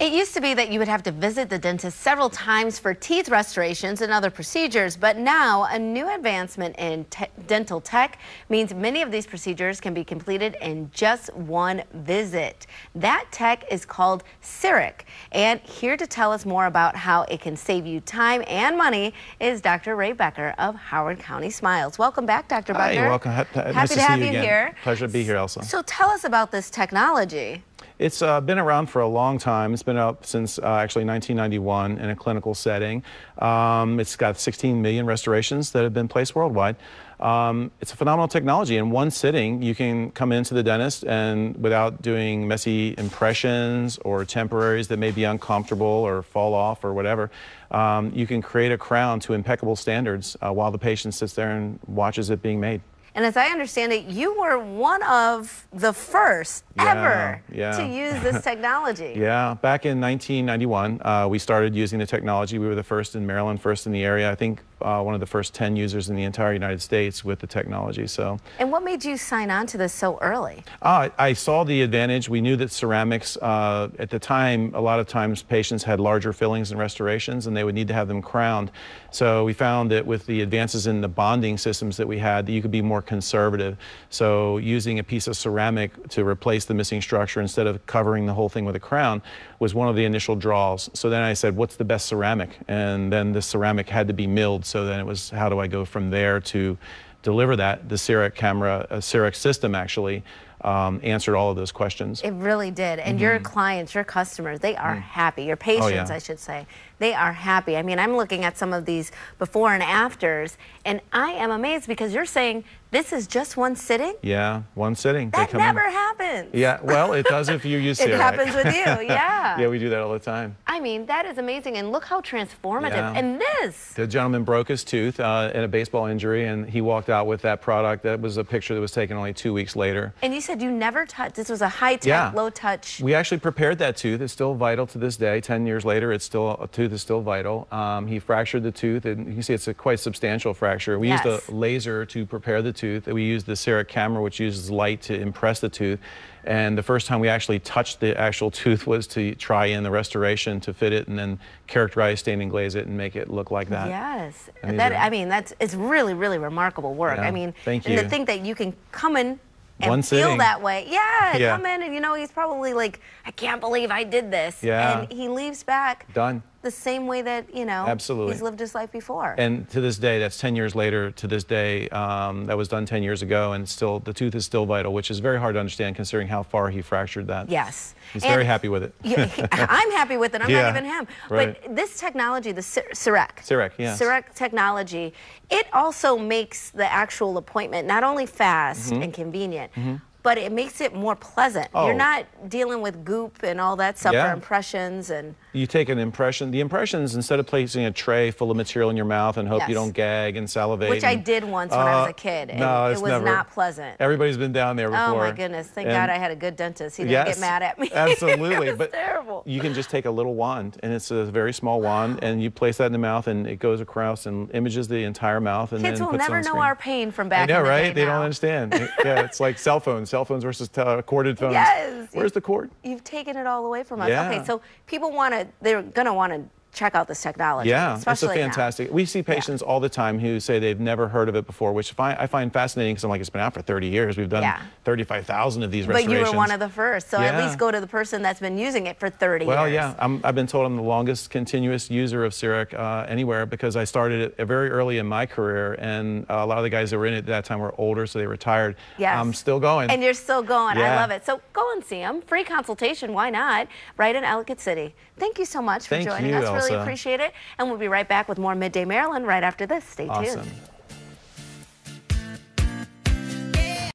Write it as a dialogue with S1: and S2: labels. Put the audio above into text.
S1: It used to be that you would have to visit the dentist several times for teeth restorations and other procedures, but now a new advancement in dental tech means many of these procedures can be completed in just one visit. That tech is called CEREC, and here to tell us more about how it can save you time and money is Dr. Ray Becker of Howard County Smiles. Welcome back, Dr. Becker.
S2: Hi, you're welcome.
S1: Happy to have you here.
S2: Pleasure to be here, Elsa.
S1: So tell us about this technology.
S2: It's been around for a long time. It's been up since actually 1991 in a clinical setting. It's got 16 million restorations that have been placed worldwide. It's a phenomenal technology. In one sitting, you can come into the dentist and without doing messy impressions or temporaries that may be uncomfortable or fall off or whatever, you can create a crown to impeccable standards while the patient sits there and watches it being made.
S1: And as I understand it, you were one of the first ever to use this technology.
S2: Yeah, back in 1991, we started using the technology. We were the first in Maryland, first in the area. I think one of the first 10 users in the entire United States with the technology. So.
S1: And what made you sign on to this so early?
S2: I saw the advantage. We knew that ceramics, at the time, a lot of times patients had larger fillings and restorations and they would need to have them crowned. So we found that with the advances in the bonding systems that we had, that you could be more conservative. So using a piece of ceramic to replace the missing structure instead of covering the whole thing with a crown was one of the initial draws. So then I said, what's the best ceramic? And then the ceramic had to be milled. So then it was, how do I go from there to deliver that? The CEREC camera, CEREC system actually answered all of those questions.
S1: It really did. And your clients, your customers, they are happy. Your patients, I should say, they are happy. I mean, I'm looking at some of these before and afters, and I am amazed because you're saying this is just one sitting?
S2: Yeah, one sitting.
S1: That never happens.
S2: Yeah, well, it does if you use CEREC.
S1: It happens with you, yeah.
S2: Yeah, we do that all the time.
S1: I mean, that is amazing, and look how transformative.
S2: Yeah.
S1: And this.
S2: The gentleman broke his tooth in a baseball injury, and he walked out with that product. That was a picture that was taken only 2 weeks later.
S1: And you said you never touched, this was a high-tech, low-touch.
S2: We actually prepared that tooth. It's still vital to this day. 10 years later, a tooth is still vital. He fractured the tooth, and you can see it's a quite substantial fracture. We used a laser to prepare the tooth. We used the CEREC camera, which uses light to impress the tooth. And the first time we actually touched the actual tooth was to try in the restoration to fit it and then characterize, stain, and glaze it and make it look like that.
S1: Yes. I mean, it's really, really remarkable work.
S2: Yeah.
S1: I mean,
S2: Thank you.
S1: And to think that you can come in and
S2: one
S1: feel
S2: sitting.
S1: that way. Yeah, come in and, you know, he's probably like, I can't believe I did this.
S2: Yeah.
S1: And he leaves back
S2: done
S1: the same way that, you know, he's lived his life before.
S2: And to this day, that's 10 years later, to this day, that was done 10 years ago, and still, the tooth is still vital, which is very hard to understand considering how far he fractured that.
S1: Yes.
S2: He's very happy with it.
S1: I'm happy with it. I'm not even him.
S2: Right.
S1: But this technology, the CEREC.
S2: CEREC, yes.
S1: CEREC technology, it also makes the actual appointment not only fast and convenient, but it makes it more pleasant. You're not dealing with goop and all that stuff for impressions. And
S2: you take an impression. The impressions, instead of placing a tray full of material in your mouth and hope you don't gag and salivate.
S1: Which I did once when I was a kid. And
S2: no,
S1: it was not pleasant.
S2: Everybody's been down there before.
S1: Oh my goodness. Thank God I had a good dentist. He didn't get mad at me.
S2: Absolutely.
S1: It was terrible.
S2: You can just take a little wand, and it's a very small wand, and you place that in the mouth, and it goes across and images the entire mouth. And
S1: Kids
S2: then
S1: will
S2: puts
S1: never
S2: it on
S1: know
S2: screen.
S1: our pain from back in the day.
S2: I know, right? They
S1: now.
S2: don't understand. Yeah, it's like cell phones versus corded phones.
S1: Yes.
S2: Where's the cord?
S1: You've taken it all away from us.
S2: Yeah.
S1: Okay, so people they're going to want to check out this technology.
S2: Yeah,
S1: especially
S2: it's a fantastic. We see patients all the time who say they've never heard of it before, which I find fascinating because I'm like, it's been out for 30 years. We've done 35,000 of these restorations.
S1: But you were one of the first, so at least go to the person that's been using it for 30 years.
S2: Well, yeah, I've been told I'm the longest continuous user of CEREC anywhere because I started it very early in my career, and a lot of the guys that were in it at that time were older, so they retired.
S1: Yes.
S2: I'm still going.
S1: And you're still going. I love it. So go and see them. Free consultation, why not? Right in Ellicott City. Thank you so much for joining us.
S2: Elsa.
S1: Really appreciate it. And we'll be right back with more Midday Maryland right after this. Stay tuned.